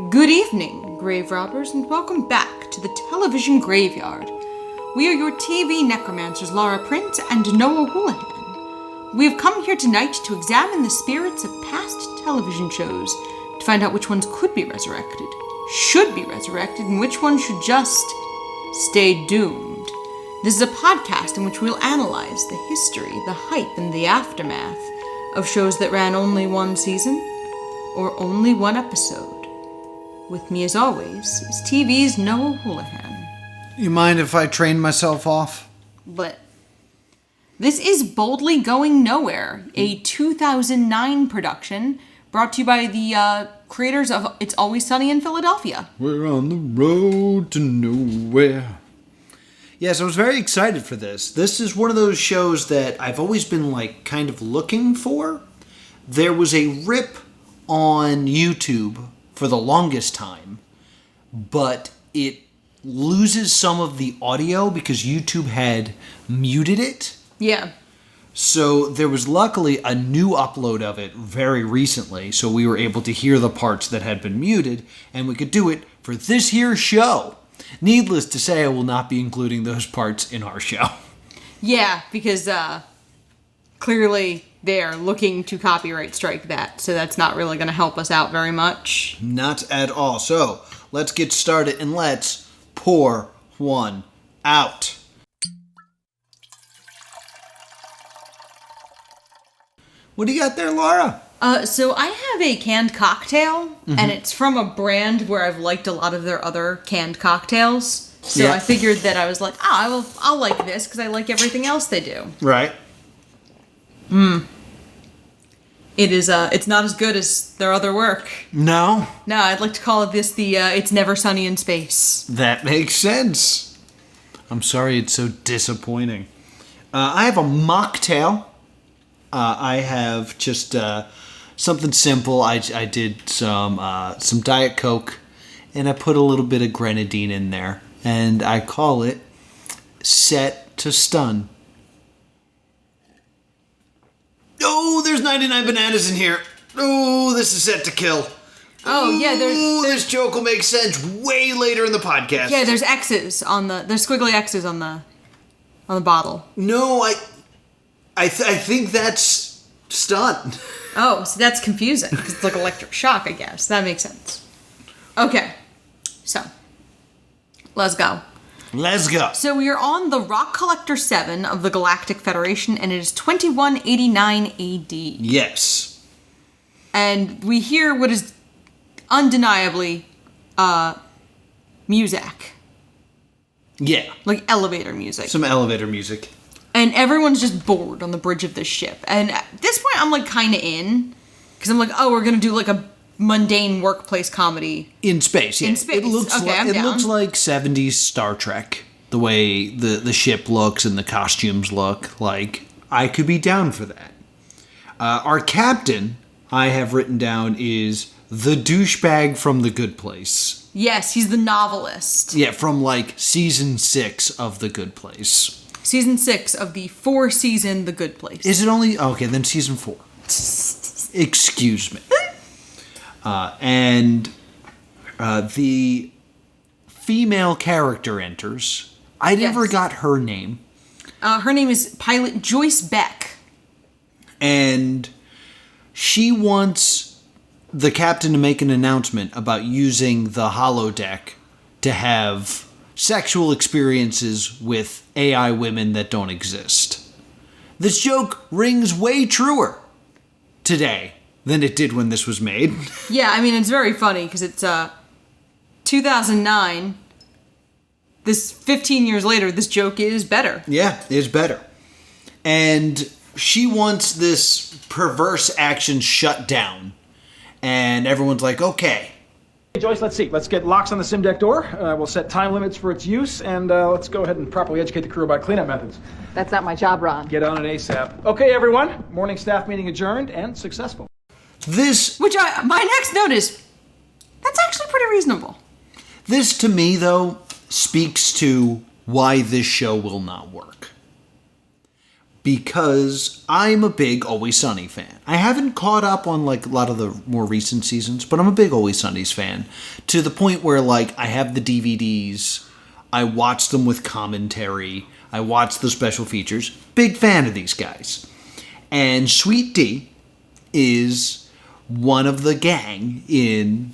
Good evening, grave robbers, and welcome back to the television graveyard. We are your TV necromancers Laura Prince and Noah Houlihan. We have come here tonight to examine the spirits of past television shows, to find out which ones could be resurrected, should be resurrected, and which ones should just stay doomed. This is a podcast in which we'll analyze the history, the hype, and the aftermath of shows that ran only one season or only one episode. With me, as always, is TV's Noah Houlihan. You mind if I train myself off? But this is Boldly Going Nowhere, a 2009 production brought to you by the creators of It's Always Sunny in Philadelphia. We're on the road to nowhere. Yes, I was very excited for this. This is one of those shows that I've always been, kind of looking for. There was a rip on YouTube for the longest time, but it loses some of the audio because YouTube had muted it. Yeah. So there was luckily a new upload of it very recently, so we were able to hear the parts that had been muted, and we could do it for this here show. Needless to say, I will not be including those parts in our show. Yeah, because clearly they're looking to copyright strike that, so that's not really going to help us out very much. Not at all. So, let's get started and let's pour one out. What do you got there, Laura? So I have a canned cocktail, and it's from a brand where I've liked a lot of their other canned cocktails. So Yeah. I figured that I was like, I'll like this because I like everything else they do. Right. It is, it's not as good as their other work. No? No, I'd like to call it this the, It's Never Sunny in Space. That makes sense. I'm sorry it's so disappointing. I have a mocktail. I have just something simple. I did some Diet Coke, and I put a little bit of grenadine in there, and I call it Set to Stun. Oh, there's 99 bananas in here. Oh, this is set to kill. Oh, yeah, this joke will make sense way later in the podcast. Yeah, there's X's there's squiggly X's on the bottle. No, I think that's stun. Oh, so that's confusing, because it's like electric shock, I guess. That makes sense. Okay, so, let's go. Let's go. So we are on the Rock Collector 7 of the Galactic Federation, and it is 2189 AD. Yes. And we hear what is undeniably music. Yeah. Like elevator music. Some elevator music. And everyone's just bored on the bridge of this ship. And at this point, I'm kind of in. Because I'm we're going to do a mundane workplace comedy. In space, yeah. In space. It looks looks like 70s Star Trek. The way the ship looks and the costumes look. I could be down for that. Our captain, I have written down, is the douchebag from The Good Place. Yes, he's the novelist. Yeah, from season 6 of The Good Place. Season 6 of the 4-season The Good Place. Is it only... Okay, then season 4. Excuse me. And the female character enters. I never got her name. Her name is Pilot Joyce Beck. And she wants the captain to make an announcement about using the holodeck to have sexual experiences with AI women that don't exist. This joke rings way truer today than it did when this was made. Yeah, I mean, it's very funny because it's 2009. This 15 years later, this joke is better. Yeah, it's better. And she wants this perverse action shut down. And everyone's like, okay. Hey, Joyce, let's see. Let's get locks on the sim deck door. We'll set time limits for its use, and let's go ahead and properly educate the crew about cleanup methods. That's not my job, Ron. Get on it ASAP. Okay, everyone. Morning staff meeting adjourned and successful. My next note is, that's actually pretty reasonable. This, to me, though, speaks to why this show will not work. because I'm a big Always Sunny fan. I haven't caught up on like a lot of the more recent seasons, but I'm a big Always Sunny's fan to the point where like I have the DVDs, I watch them with commentary, I watch the special features. Big fan of these guys. And Sweet D is one of the gang in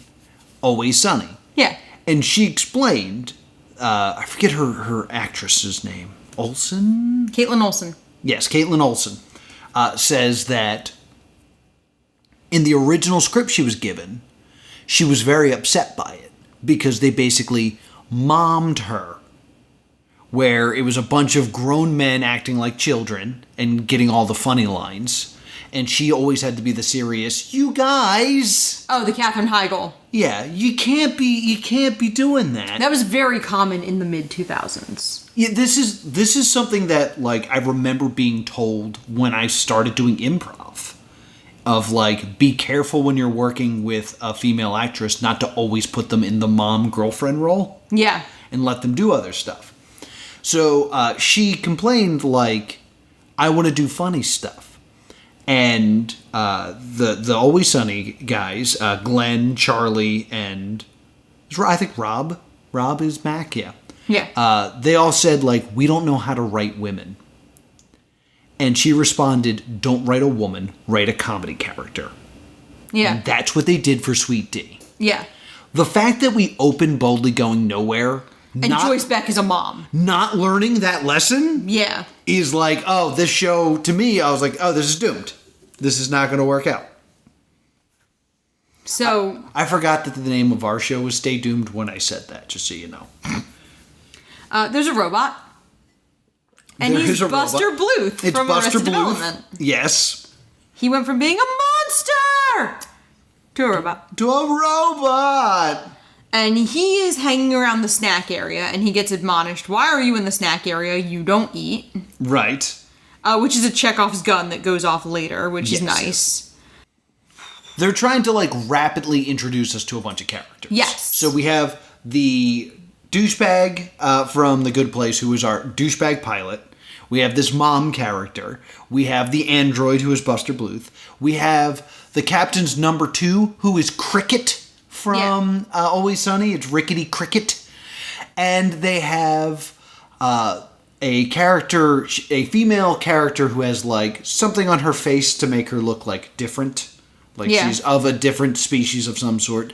Always Sunny. Yeah. And she explained, I forget her actress's name. Olsen? Caitlin Olsen. Yes, Caitlin Olsen says that in the original script she was given, she was very upset by it because they basically mommed her, where it was a bunch of grown men acting like children and getting all the funny lines, and she always had to be the serious, you guys! Oh, the Katherine Heigl. Yeah, you can't be doing that. That was very common in the mid-2000s. Yeah, this is something that like I remember being told when I started doing improv, of like be careful when you're working with a female actress not to always put them in the mom girlfriend role. Yeah. And let them do other stuff. So she complained like, I want to do funny stuff, and the Always Sunny guys, Glenn, Charlie, and I think Rob is Mac, yeah. Yeah. They all said, like, we don't know how to write women. And she responded, don't write a woman, write a comedy character. Yeah. And that's what they did for Sweet D. Yeah. The fact that we opened Boldly Going Nowhere... And Joyce Beck is a mom. Not learning that lesson... Yeah. Is like, oh, this show, to me, I was like, oh, this is doomed. This is not going to work out. So... I forgot that the name of our show was Stay Doomed when I said that, just so you know. There's a robot. And he's Buster Bluth from Arrested Development. Yes. He went from being a monster to a robot. To a robot! And he is hanging around the snack area, and he gets admonished, why are you in the snack area? You don't eat. Right. Which is a Chekhov's gun that goes off later, which is nice. They're trying to, like, rapidly introduce us to a bunch of characters. Yes. So we have the douchebag from The Good Place, who is our douchebag pilot. We have this mom character. We have the android, who is Buster Bluth. We have the captain's number 2, who is Cricket from Always Sunny. It's Rickety Cricket. And they have a female character who has, like, something on her face to make her look, like, different. Like, she's of a different species of some sort.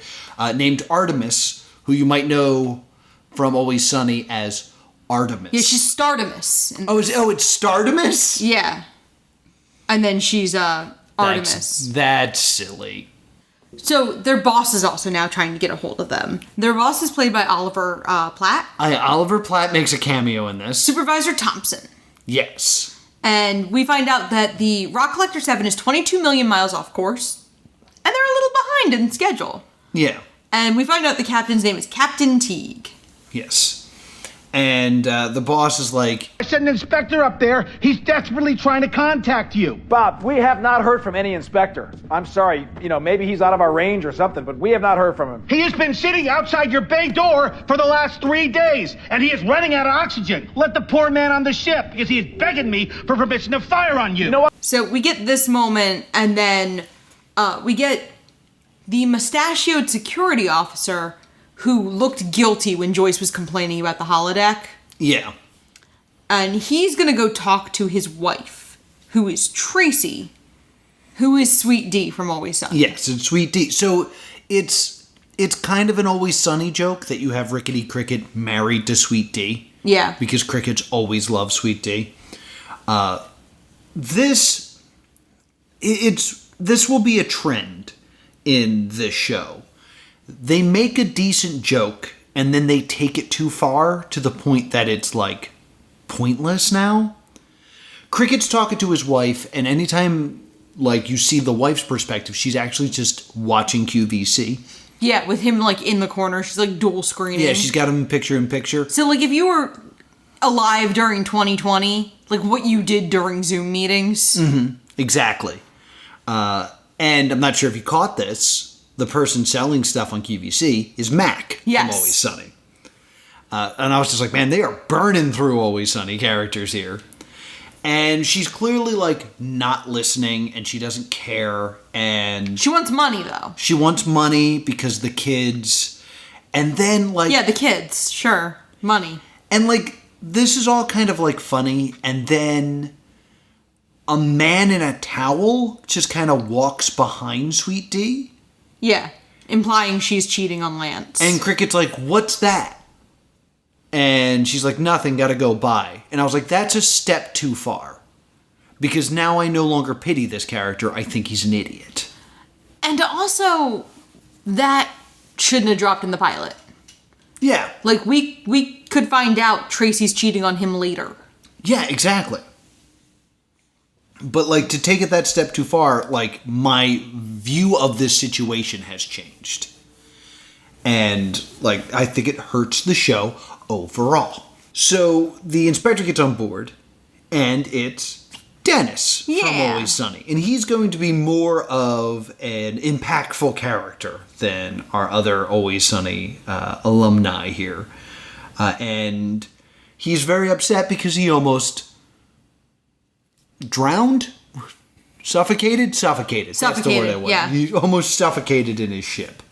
Named Artemis, who you might know from Always Sunny as Artemis. Yeah, she's Startemis. It's Startemis? Yeah. And then she's Artemis. That's silly. So their boss is also now trying to get a hold of them. Their boss is played by Oliver Platt. Oliver Platt makes a cameo in this. Supervisor Thompson. Yes. And we find out that the Rock Collector 7 is 22 million miles off course. And they're a little behind in schedule. Yeah. And we find out the captain's name is Captain Teague. Yes. And the boss is like... I sent an inspector up there. He's desperately trying to contact you. Bob, we have not heard from any inspector. I'm sorry, maybe he's out of our range or something, but we have not heard from him. He has been sitting outside your bay door for the last 3 days, and he is running out of oxygen. Let the poor man on the ship, because he is begging me for permission to fire on you. You know what? So we get this moment, and then we get the mustachioed security officer who looked guilty when Joyce was complaining about the holodeck. Yeah. And he's gonna go talk to his wife, who is Tracy, who is Sweet D from Always Sunny. Yes, it's Sweet D. So it's kind of an Always Sunny joke that you have Rickety Cricket married to Sweet D. Yeah. Because crickets always love Sweet D. This will be a trend in this show. They make a decent joke, and then they take it too far to the point that it's, like, pointless now. Cricket's talking to his wife, and anytime, like, you see the wife's perspective, she's actually just watching QVC. Yeah, with him, like, in the corner. She's, like, dual screening. Yeah, she's got him in picture. So, like, if you were alive during 2020, like, what you did during Zoom meetings. Mm-hmm. Exactly. And I'm not sure if you caught this. The person selling stuff on QVC is Mac from Always Sunny. And I was just like, man, they are burning through Always Sunny characters here. And she's clearly, like, not listening, and she doesn't care, and... She wants money, though. She wants money because the kids, and then, like... Yeah, the kids, sure. Money. And, like, this is all kind of, like, funny, and then a man in a towel just kind of walks behind Sweet D. Yeah, implying she's cheating on Lance. And Cricket's like, what's that? And she's like, nothing, gotta go, bye. And I was like, that's a step too far. Because now I no longer pity this character. I think he's an idiot. And also, that shouldn't have dropped in the pilot. Yeah. Like, we could find out Tracy's cheating on him later. Yeah, exactly. But, like, to take it that step too far, like, my view of this situation has changed. And, like, I think it hurts the show overall. So the inspector gets on board, and it's Dennis from Always Sunny. And he's going to be more of an impactful character than our other Always Sunny alumni here. And he's very upset because he almost drowned? Suffocated? Suffocated. That's the word I want. Yeah. He almost suffocated in his ship.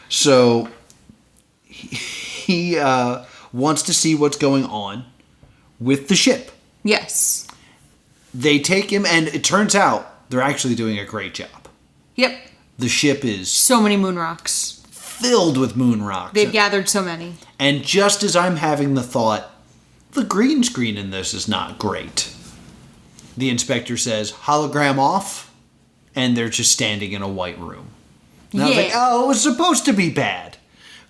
So he wants to see what's going on with the ship. Yes. They take him, and it turns out they're actually doing a great job. Yep. The ship is So many moon rocks. filled with moon rocks. They've gathered so many. And just as I'm having the thought, the green screen in this is not great, the inspector says, hologram off, and they're just standing in a white room. And I was like, oh, it was supposed to be bad.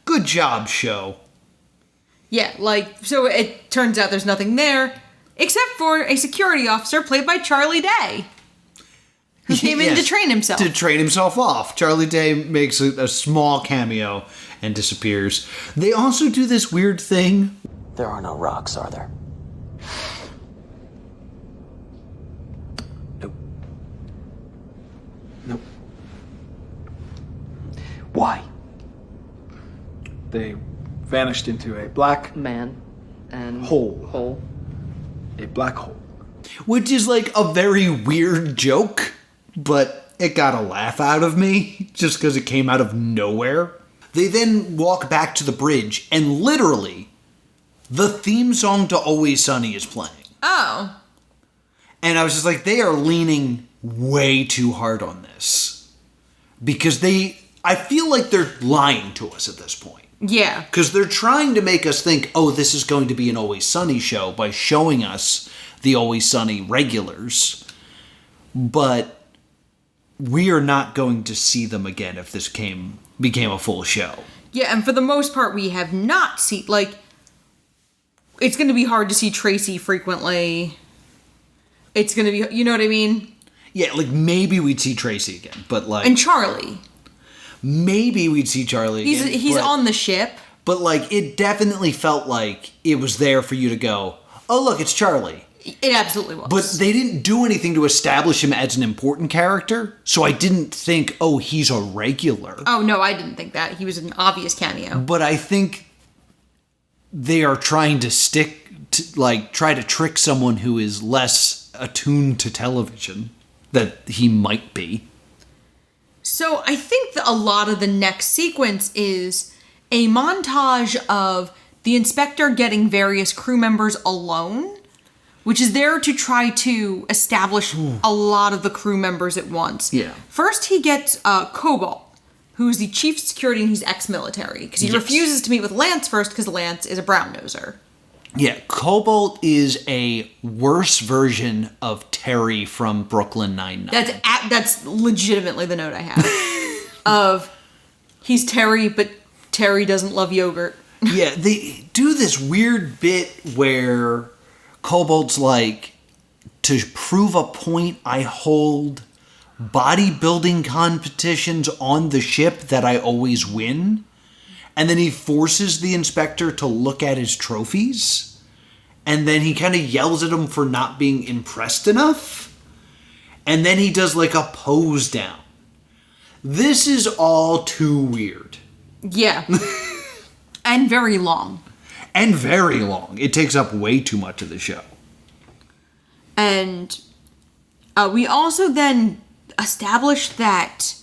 Good job, show. Yeah, like, so it turns out there's nothing there, except for a security officer played by Charlie Day, who came in to train himself. To train himself off. Charlie Day makes a small cameo and disappears. They also do this weird thing. There are no rocks, are there? Nope. Nope. Why? They vanished into a black Man and hole. A black hole. Which is like a very weird joke, but it got a laugh out of me just because it came out of nowhere. They then walk back to the bridge, and literally, the theme song to Always Sunny is playing. Oh. And I was just like, they are leaning way too hard on this. Because I feel like they're lying to us at this point. Yeah. Because they're trying to make us think, oh, this is going to be an Always Sunny show by showing us the Always Sunny regulars. But we are not going to see them again if this became a full show. Yeah, and for the most part, we have not seen, like, it's going to be hard to see Tracy frequently. It's going to be, you know what I mean? Yeah, like, maybe we'd see Tracy again, but, like... And Charlie. Maybe we'd see Charlie again. He's on the ship. But, like, it definitely felt like it was there for you to go, oh, look, it's Charlie. It absolutely was. But they didn't do anything to establish him as an important character, so I didn't think, oh, he's a regular. Oh, no, I didn't think that. He was an obvious cameo. But I think they are trying to try to trick someone who is less attuned to television that he might be. So I think that a lot of the next sequence is a montage of the inspector getting various crew members alone, which is there to try to establish a lot of the crew members at once. Yeah. First, he gets Cobalt, who's the chief of security and he's ex-military, because he refuses to meet with Lance first because Lance is a brown-noser. Yeah, Cobalt is a worse version of Terry from Brooklyn Nine-Nine. That's legitimately the note I have. Of, he's Terry, but Terry doesn't love yogurt. Yeah, they do this weird bit where Cobalt's like, to prove a point, I hold bodybuilding competitions on the ship that I always win. And then he forces the inspector to look at his trophies. And then he kind of yells at him for not being impressed enough. And then he does like a pose down. This is all too weird. Yeah. And very long. And very long. It takes up way too much of the show. And we also then established that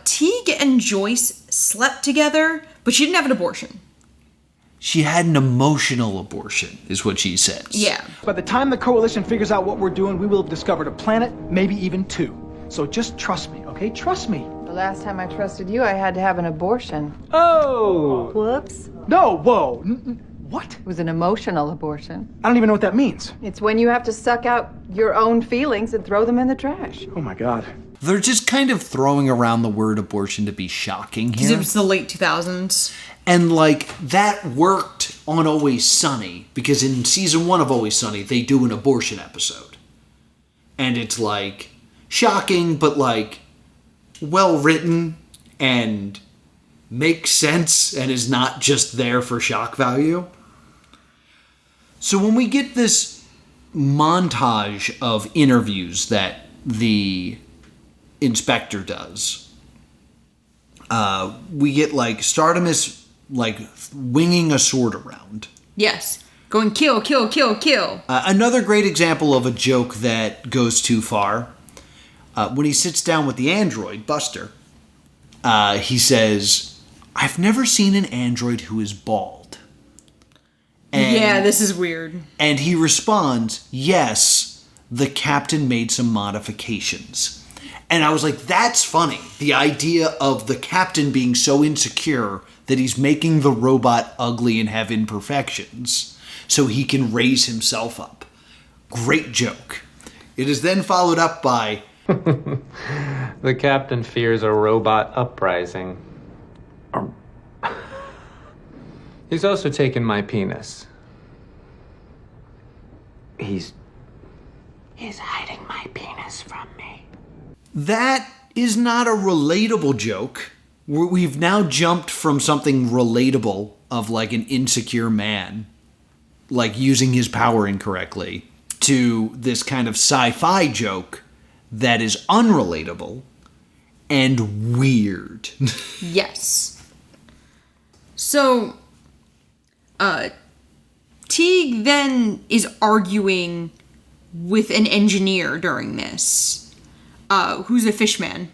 Teague and Joyce slept together, but she didn't have an abortion. She had an emotional abortion, is what she says. Yeah. By the time the Coalition figures out what we're doing, we will have discovered a planet, maybe even 2. So just trust me, okay? Trust me. The last time I trusted you, I had to have an abortion. Oh! Whoops. No, whoa. What? It was an emotional abortion. I don't even know what that means. It's when you have to suck out your own feelings and throw them in the trash. Oh my God. They're just kind of throwing around the word abortion to be shocking Because here. it was the late 2000s. And, like, that worked on Always Sunny, because in season 1 of Always Sunny, they do an abortion episode. And it's, like, shocking, but, like, well-written and makes sense and is not just there for shock value. So when we get this montage of interviews that the inspector does, we get, like, Stardom is, like, winging a sword around. Yes. Going kill, kill, kill, kill. Another great example of a joke that goes too far. When he sits down with the android, Buster, he says, "I've never seen an android who is bald." And, yeah, this is weird. And he responds, "Yes, the captain made some modifications." And I was like, that's funny. The idea of the captain being so insecure that he's making the robot ugly and have imperfections so he can raise himself up. Great joke. It is then followed up by, "The captain fears a robot uprising. He's also taken my penis. He's hiding my penis from me." that is not a relatable joke. We've now jumped from something relatable of like an insecure man, like using his power incorrectly, to this kind of sci-fi joke that is unrelatable and weird. Yes. So, Teague then is arguing with an engineer during this, who's a fishman,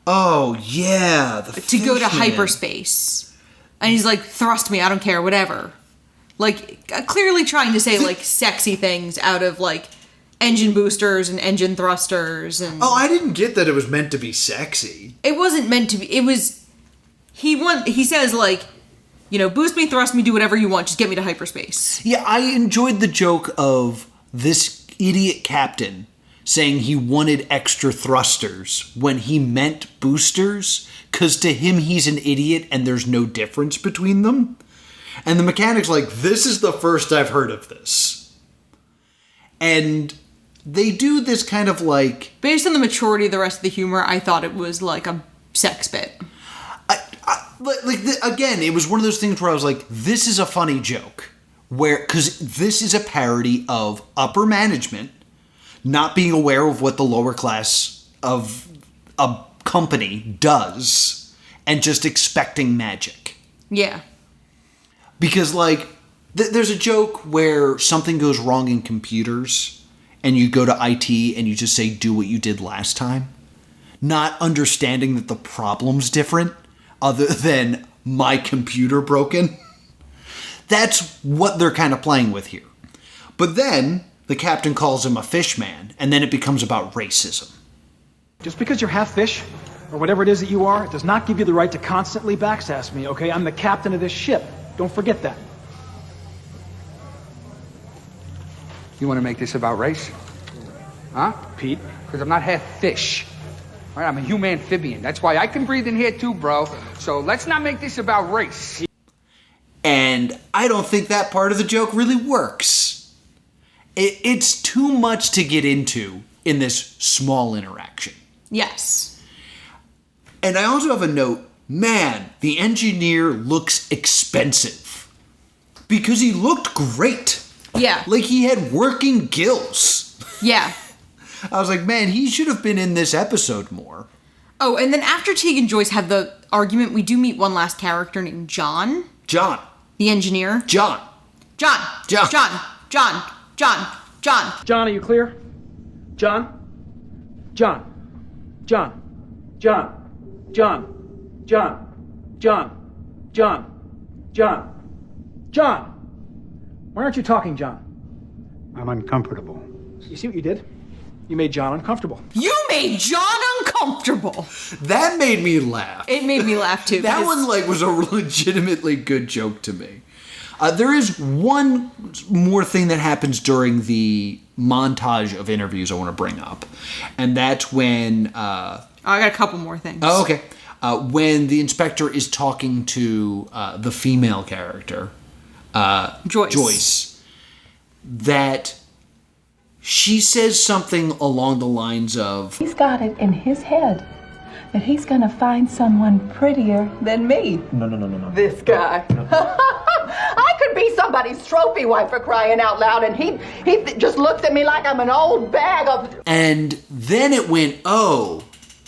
Oh, yeah. to go to Fishman. hyperspace. And he's like, thrust me, I don't care, whatever. Like, clearly trying to say, like, sexy things out of, like, engine boosters and engine thrusters. And Oh, I didn't get that it was meant to be sexy. it wasn't meant to be. It was... He says, like, you know, boost me, thrust me, do whatever you want, just get me to hyperspace. Yeah, I enjoyed the joke of this idiot captain saying he wanted extra thrusters when he meant boosters, because to him he's an idiot and there's no difference between them. And the mechanic's like, this is the first I've heard of this. And they do this kind of like... Based on the maturity of the rest of the humor, I thought it was like a sex bit. Again, it was one of those things where I was like, this is a funny joke. Because this is a parody of upper management not being aware of what the lower class of a company does and just expecting magic. Yeah. Because, like, there's a joke where something goes wrong in computers and you go to IT and you just say, do what you did last time. Not understanding that the problem's different other than my computer broken. That's what they're kind of playing with here. But then the captain calls him a fish man, and then it becomes about racism. Just because you're half fish, or whatever it is that you are, it does not give you the right to constantly backsass me, okay? I'm the captain of this ship. Don't forget that. You want to make this about race? Huh? Pete? Because I'm not half fish. All right, I'm a human amphibian. That's why I can breathe in here too, bro. So let's not make this about race. And I don't think that part of the joke really works. It's too much to get into in this small interaction. Yes. And I also have a note, man, the engineer looks expensive. Because he looked great. Yeah. Like he had working gills. Yeah. I was like, man, he should have been in this episode more. Oh, and then after Teague and Joyce have the argument, we do meet one last character named John. John. The engineer. John. John. John. John. John. John. John. John, are you clear? John? John. John. John. John. John. John. John. John. John. Why aren't you talking, John? I'm uncomfortable. You see what you did? You made John uncomfortable. You made John uncomfortable. That made me laugh. It made me laugh too. That one was a legitimately good joke to me. There is one more thing that happens during the montage of interviews I want to bring up. And that's when... I got a couple more things. Oh, okay. When the inspector is talking to the female character, Joyce, that she says something along the lines of... He's got it in his head that he's gonna find someone prettier than me. No. This guy. I could be somebody's trophy wife for crying out loud, and he just looks at me like I'm an old bag of... And then it went, oh,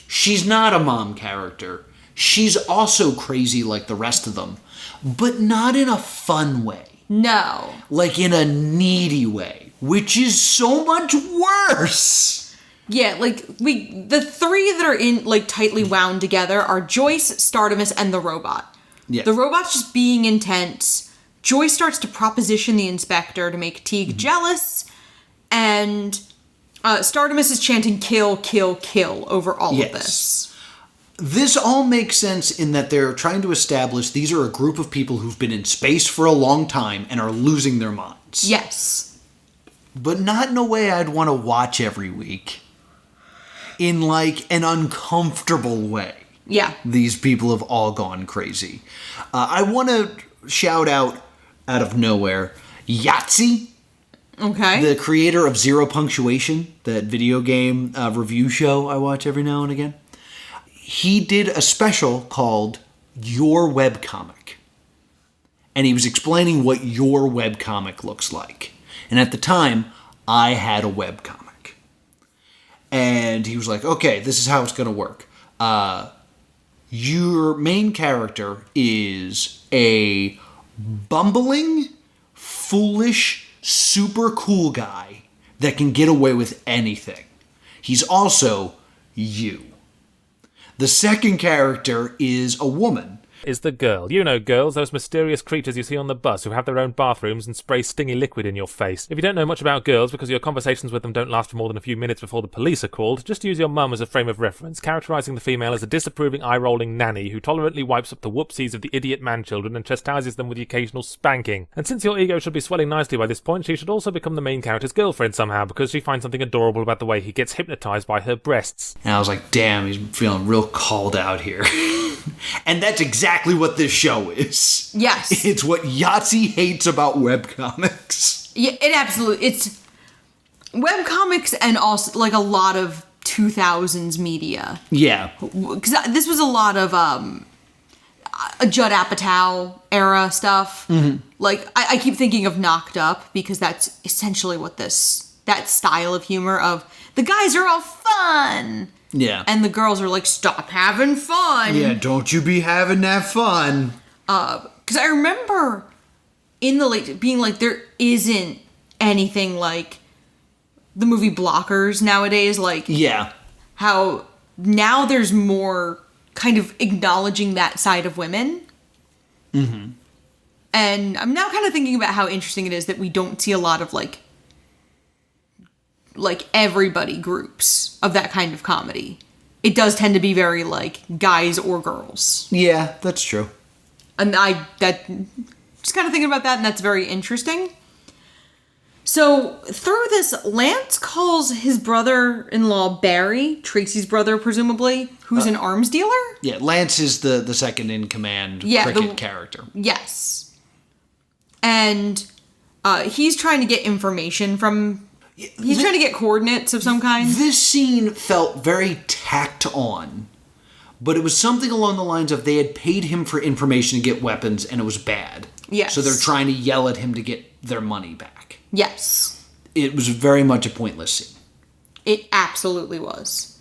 she's not a mom character. She's also crazy like the rest of them, but not in a fun way. No. Like in a needy way, which is so much worse. Yeah, like, the three that are in, like, tightly wound together are Joyce, Startimus, and the robot. Yeah. The robot's just being intense. Joyce starts to proposition the inspector to make Teague jealous, and Startimus is chanting kill, kill, kill over all of this. This all makes sense in that they're trying to establish these are a group of people who've been in space for a long time and are losing their minds. Yes. But not in a way I'd want to watch every week. In, like, an uncomfortable way. Yeah. These people have all gone crazy. I want to shout out of nowhere, Yahtzee. Okay. The creator of Zero Punctuation, that video game review show I watch every now and again. He did a special called Your Webcomic. And he was explaining what your webcomic looks like. And at the time, I had a webcomic. And he was like, okay, this is how it's going to work. Your main character is a bumbling, foolish, super cool guy that can get away with anything. He's also you. The second character is a woman. Is the girl. You know girls, those mysterious creatures you see on the bus who have their own bathrooms and spray stingy liquid in your face. If you don't know much about girls because your conversations with them don't last for more than a few minutes before the police are called, just use your mum as a frame of reference, characterising the female as a disapproving, eye-rolling nanny who tolerantly wipes up the whoopsies of the idiot man-children and chastises them with the occasional spanking. And since your ego should be swelling nicely by this point, she should also become the main character's girlfriend somehow because she finds something adorable about the way he gets hypnotised by her breasts. And I was like, damn, he's feeling real called out here. And that's exactly what this show is. Yes. It's what Yahtzee hates about webcomics. Yeah, it's webcomics and also, like, a lot of 2000s media. Yeah. Because this was a lot of a Judd Apatow era stuff. Mm-hmm. Like, I keep thinking of Knocked Up because that's essentially what that style of humor of the guys are all fun. Yeah. And the girls are like, stop having fun. Yeah, don't you be having that fun. Because I remember in the late being like, there isn't anything like the movie Blockers nowadays. Like, yeah. How now there's more kind of acknowledging that side of women. Mm-hmm. And I'm now kind of thinking about how interesting it is that we don't see a lot of like everybody groups of that kind of comedy. It does tend to be very like guys or girls. Yeah, that's true. And just kind of thinking about that, and that's very interesting. So through this, Lance calls his brother-in-law Barry, Tracy's brother presumably, who's an arms dealer. Yeah, Lance is the second in command cricket character. Yes. And he's trying to get information from... He's trying to get coordinates of some kind. This scene felt very tacked on, but it was something along the lines of they had paid him for information to get weapons, and it was bad. Yes. So they're trying to yell at him to get their money back. Yes. It was very much a pointless scene. It absolutely was.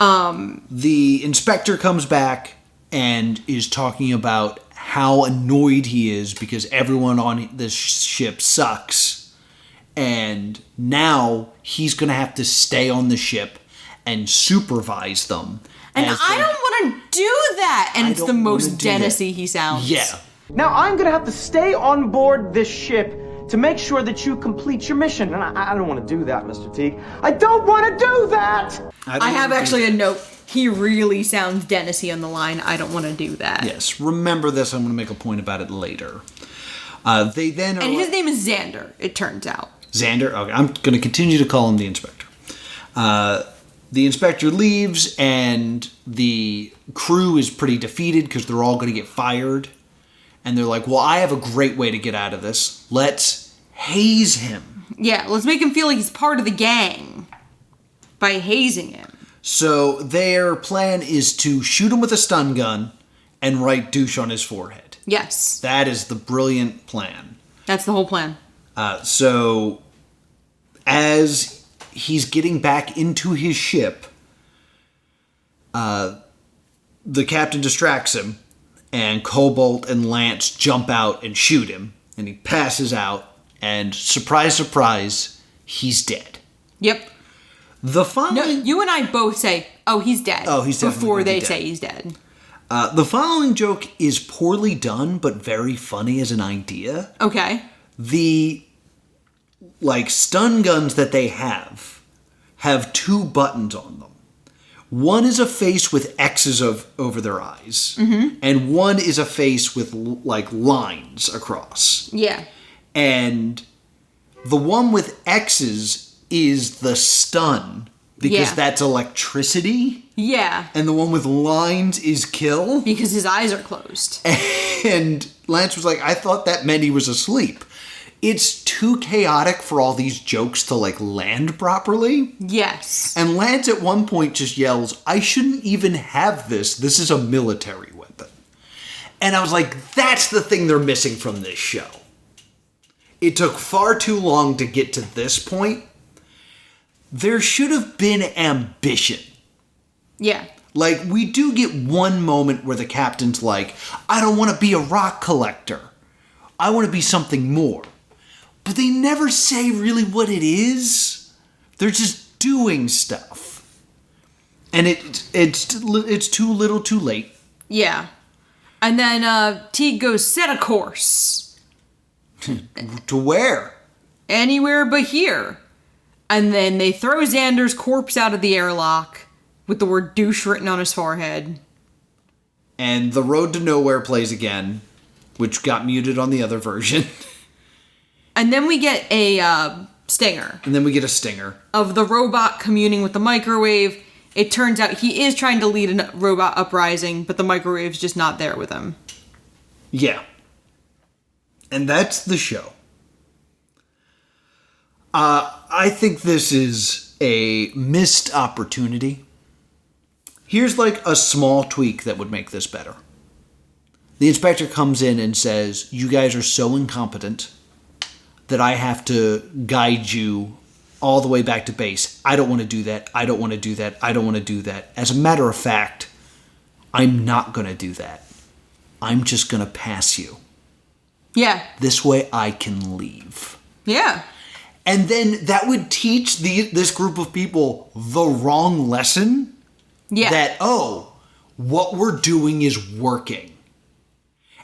The inspector comes back and is talking about how annoyed he is because everyone on this ship sucks. And now he's going to have to stay on the ship and supervise them. And I don't want to do that. And it's the most Dennis-y he sounds. Yeah. Now I'm gonna have to stay on board this ship to make sure that you complete your mission. And I don't want to do that, Mr. Teague. I don't want to do that! I have actually a note. He really sounds Dennis-y on the line. I don't want to do that. Yes, remember this. I'm going to make a point about it later. They then and his name is Xander, it turns out. Xander? Okay, I'm going to continue to call him the inspector. The inspector leaves, and the crew is pretty defeated because they're all going to get fired. And they're like, well, I have a great way to get out of this. Let's haze him. Yeah, let's make him feel like he's part of the gang by hazing him. So their plan is to shoot him with a stun gun and write douche on his forehead. Yes. That is the brilliant plan. That's the whole plan. So as he's getting back into his ship, the captain distracts him, and Cobalt and Lance jump out and shoot him, and he passes out, and surprise, surprise, he's dead. Yep. The following... No, you and I both say, oh, he's dead. Oh, he's definitely before they dead. say he's dead. The following joke is poorly done, but very funny as an idea. Okay. The, stun guns that they have two buttons on them. One is a face with X's over their eyes. Mm-hmm. And one is a face with, lines across. Yeah. And the one with X's is the stun, because that's electricity. Yeah. And the one with lines is kill. Because his eyes are closed. And Lance was like, I thought that meant he was asleep. It's too chaotic for all these jokes to, land properly. Yes. And Lance at one point just yells, I shouldn't even have this. This is a military weapon. And I was like, that's the thing they're missing from this show. It took far too long to get to this point. There should have been ambition. Yeah. We do get one moment where the captain's like, I don't want to be a rock collector. I want to be something more. But they never say really what it is. They're just doing stuff. And it's too little too late. Yeah. And then Teague goes, set a course. To where? Anywhere but here. And then they throw Xander's corpse out of the airlock with the word douche written on his forehead. And The Road to Nowhere plays again, which got muted on the other version. And then we get a stinger. And then we get a stinger. Of the robot communing with the microwave. It turns out he is trying to lead a robot uprising, but the microwave's just not there with him. Yeah. And that's the show. I think this is a missed opportunity. Here's a small tweak that would make this better. The inspector comes in and says, you guys are so incompetent that I have to guide you all the way back to base. I don't want to do that. I don't want to do that. I don't want to do that. As a matter of fact, I'm not going to do that. I'm just going to pass you. Yeah. This way I can leave. Yeah. And then that would teach this group of people the wrong lesson. Yeah. That, what we're doing is working.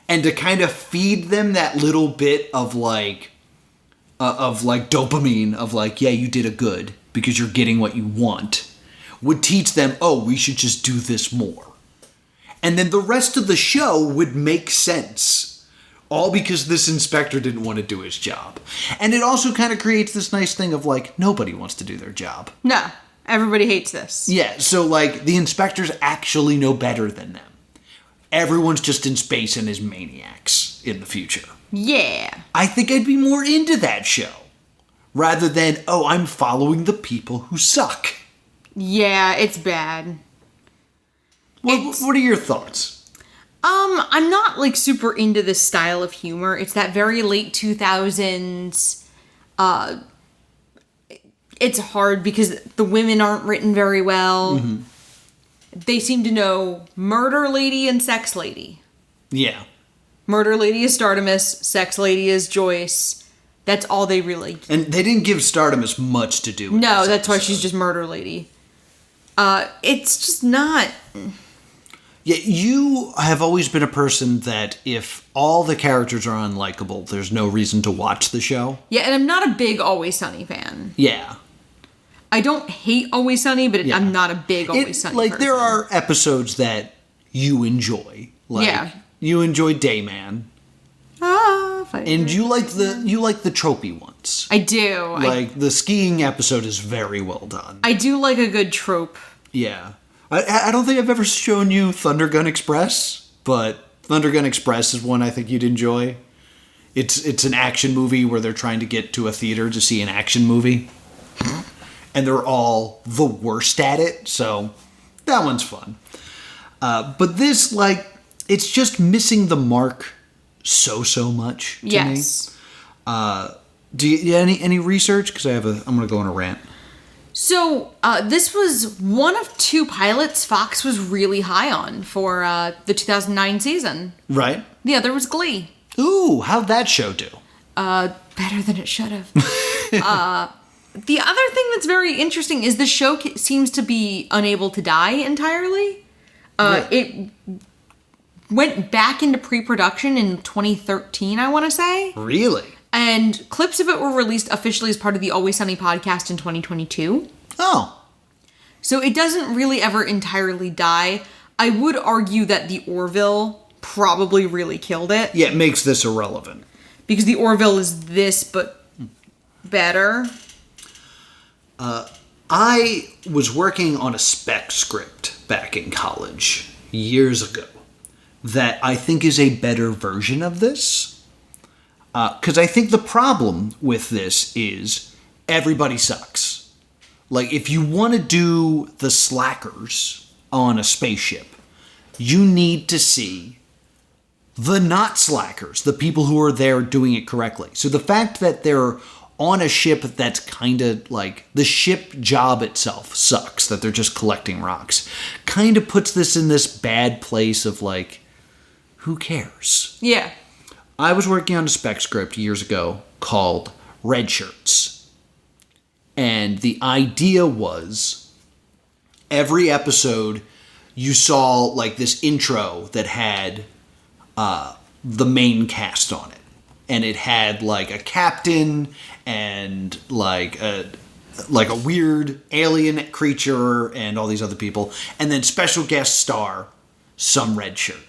And to kind of feed them that little bit of dopamine of yeah, you did a good because you're getting what you want, would teach them, we should just do this more. And then the rest of the show would make sense. All because this inspector didn't want to do his job. And it also kind of creates this nice thing of nobody wants to do their job. No, everybody hates this. Yeah, so the inspectors actually know better than them. Everyone's just in space and is maniacs in the future. Yeah. I think I'd be more into that show. Rather than, I'm following the people who suck. Yeah, it's bad. What are your thoughts? I'm not super into this style of humor. It's that very late 2000s. It's hard because the women aren't written very well. Mm-hmm. They seem to know Murder Lady and Sex Lady. Yeah. Murder Lady is Startimus, Sex Lady is Joyce, That's all they really... And they didn't give Stardom as much to do. No, that's why she's just Murder Lady. It's just not... Yeah, you have always been a person that if all the characters are unlikable, there's no reason to watch the show. Yeah, and I'm not a big Always Sunny fan. Yeah. I don't hate Always Sunny, but I'm not a big Always Sunny person. There are episodes that you enjoy. Like, you enjoy Dayman. And you like the tropey ones. I do. The skiing episode is very well done. I do like a good trope. Yeah. I don't think I've ever shown you Thunder Gun Express, but Thunder Gun Express is one I think you'd enjoy. It's an action movie where they're trying to get to a theater to see an action movie. And they're all the worst at it, so that one's fun. But this, it's just missing the mark so much to me. Do you any research? Because I'm going to go on a rant. So, this was one of 2 pilots Fox was really high on for the 2009 season. Right. The other was Glee. Ooh, how'd that show do? Better than it should have. The other thing that's very interesting is the show seems to be unable to die entirely. It went back into pre-production in 2013, I want to say. Really? And clips of it were released officially as part of the Always Sunny podcast in 2022. Oh. So it doesn't really ever entirely die. I would argue that the Orville probably really killed it. Yeah, it makes this irrelevant. Because the Orville is this, but better. I was working on a spec script back in college years ago that I think is a better version of this. Because I think the problem with this is everybody sucks. Like, if you want to do the slackers on a spaceship, you need to see the not slackers, the people who are there doing it correctly. So the fact that they're on a ship that's kind of like, the ship job itself sucks, that they're just collecting rocks, kind of puts this in this bad place of like, who cares? Yeah. I was working on a spec script years ago called Red Shirts. And the idea was every episode you saw like this intro that had the main cast on it. And it had like a captain and like a weird alien creature and all these other people. And then special guest star, some red shirt.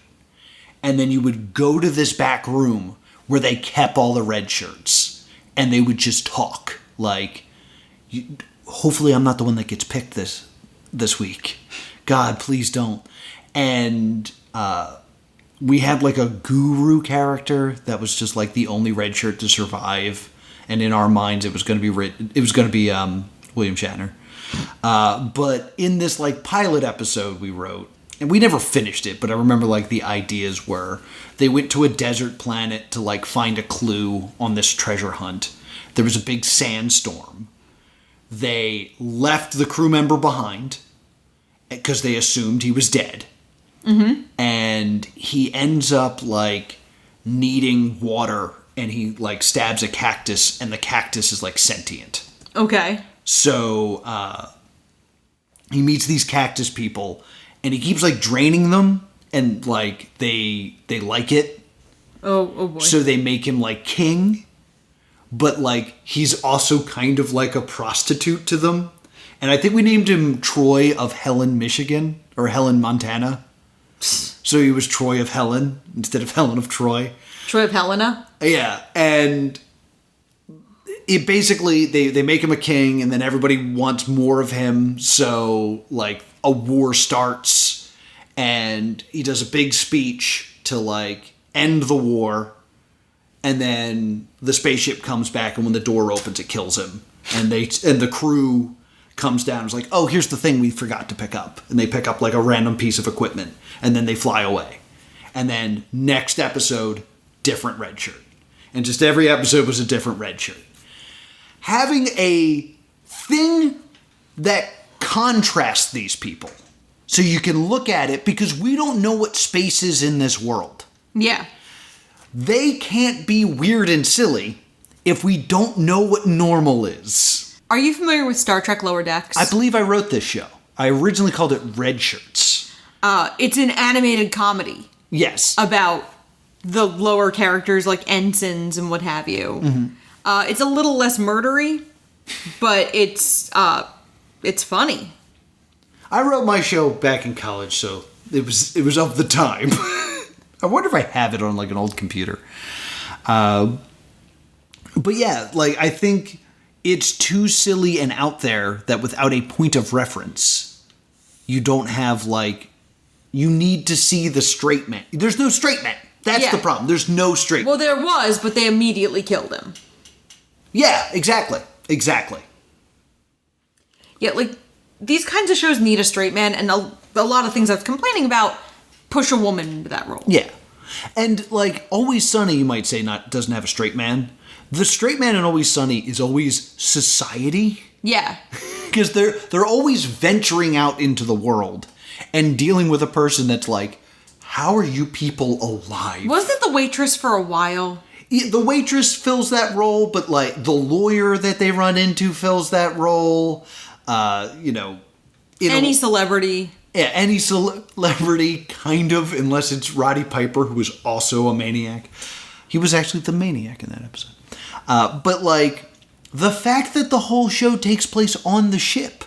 And then you would go to this back room where they kept all the red shirts. And they would just talk. Like, hopefully I'm not the one that gets picked this week. God, please don't. And we had like a guru character that was just like the only red shirt to survive. And in our minds, it was going to be William Shatner. But in this like pilot episode we wrote, and we never finished it, but I remember like the ideas were they went to a desert planet to like find a clue on this treasure hunt. There was a big sandstorm. They left the crew member behind because they assumed he was dead. Mm-hmm. And he ends up like needing water, and he like stabs a cactus, and the cactus is like sentient. Okay. So he meets these cactus people, and he keeps like draining them, and like they like it. Oh boy. So they make him like king, but like he's also kind of like a prostitute to them. And I think we named him Troy of Helen, Michigan, or Helen, Montana. So he was Troy of Helen instead of Helen of Troy. Troy of Helena? Yeah, and it basically, they make him a king, and then everybody wants more of him, so, like, a war starts, and he does a big speech to, like, end the war, and then the spaceship comes back, and when the door opens, it kills him. And the crew comes down and is like, oh, here's the thing we forgot to pick up. And they pick up, like, a random piece of equipment, and then they fly away. And then next episode, different red shirt. And just every episode was a different red shirt. Having a thing that contrasts these people so you can look at it, because we don't know what space is in this world. Yeah. They can't be weird and silly. if we don't know what normal is. Are you familiar with Star Trek Lower Decks? I believe I wrote this show. I originally called it Red Shirts. It's an animated comedy. Yes. About the lower characters like ensigns and what have you. Mm-hmm. It's a little less murdery, but it's funny. I wrote my show back in college, so it was of the time. I wonder if I have it on like an old computer. But yeah, like I think it's too silly and out there that without a point of reference, you don't have like, you need to see the straight man. There's no straight man. That's the problem. There's no straight man. Well, there was, but they immediately killed him. Yeah, exactly. Yeah, like, these kinds of shows need a straight man, and a lot of things I was complaining about push a woman into that role. Yeah. And, like, Always Sunny, you might say, doesn't have a straight man. The straight man in Always Sunny is always society. Yeah. Because they're always venturing out into the world and dealing with a person that's like, how are you people alive? Wasn't it the waitress for a while? Yeah, the waitress fills that role, but, like, the lawyer that they run into fills that role. Any celebrity. Yeah, any celebrity, kind of, unless it's Roddy Piper, who is also a maniac. He was actually the maniac in that episode. But, like, the fact that the whole show takes place on the ship.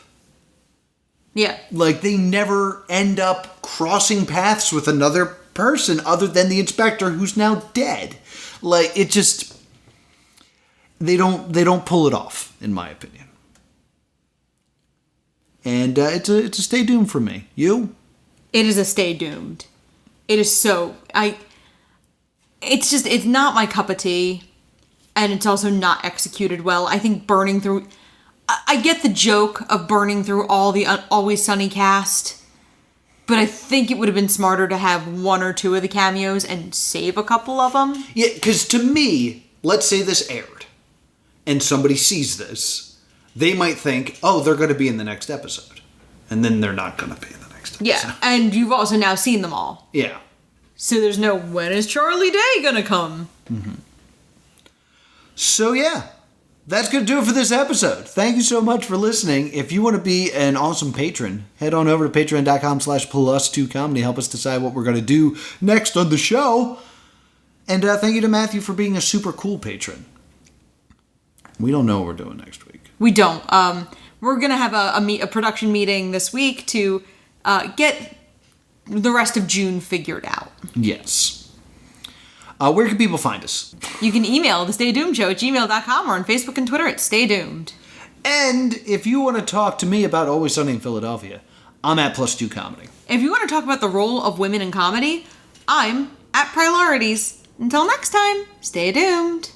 Yeah. Like, they never end up crossing paths with another person other than the inspector, who's now dead. Like, it just... They don't pull it off, in my opinion. And it's a stay doomed for me. You? It is a stay doomed. It is so... It's not my cup of tea. And it's also not executed well. I think burning through... I get the joke of burning through all the Always Sunny cast. But I think it would have been smarter to have one or two of the cameos and save a couple of them. Yeah, because to me, let's say this aired. And somebody sees this. They might think, oh, they're going to be in the next episode. And then they're not going to be in the next episode. Yeah, and you've also now seen them all. Yeah. So there's no, when is Charlie Day going to come? Mm-hmm. So yeah, that's going to do it for this episode. Thank you so much for listening. If you want to be an awesome patron, head on over to patreon.com/plus2comedy. Help us decide what we're going to do next on the show. And thank you to Matthew for being a super cool patron. We don't know what we're doing next week. We don't. We're going to have a production meeting this week to get the rest of June figured out. Yes. Where can people find us? You can email the Stay Doomed Show at gmail.com or on Facebook and Twitter at Stay Doomed. And if you want to talk to me about Always Sunny in Philadelphia, I'm at +2 Comedy. If you want to talk about the role of women in comedy, I'm at Priorities. Until next time, stay doomed.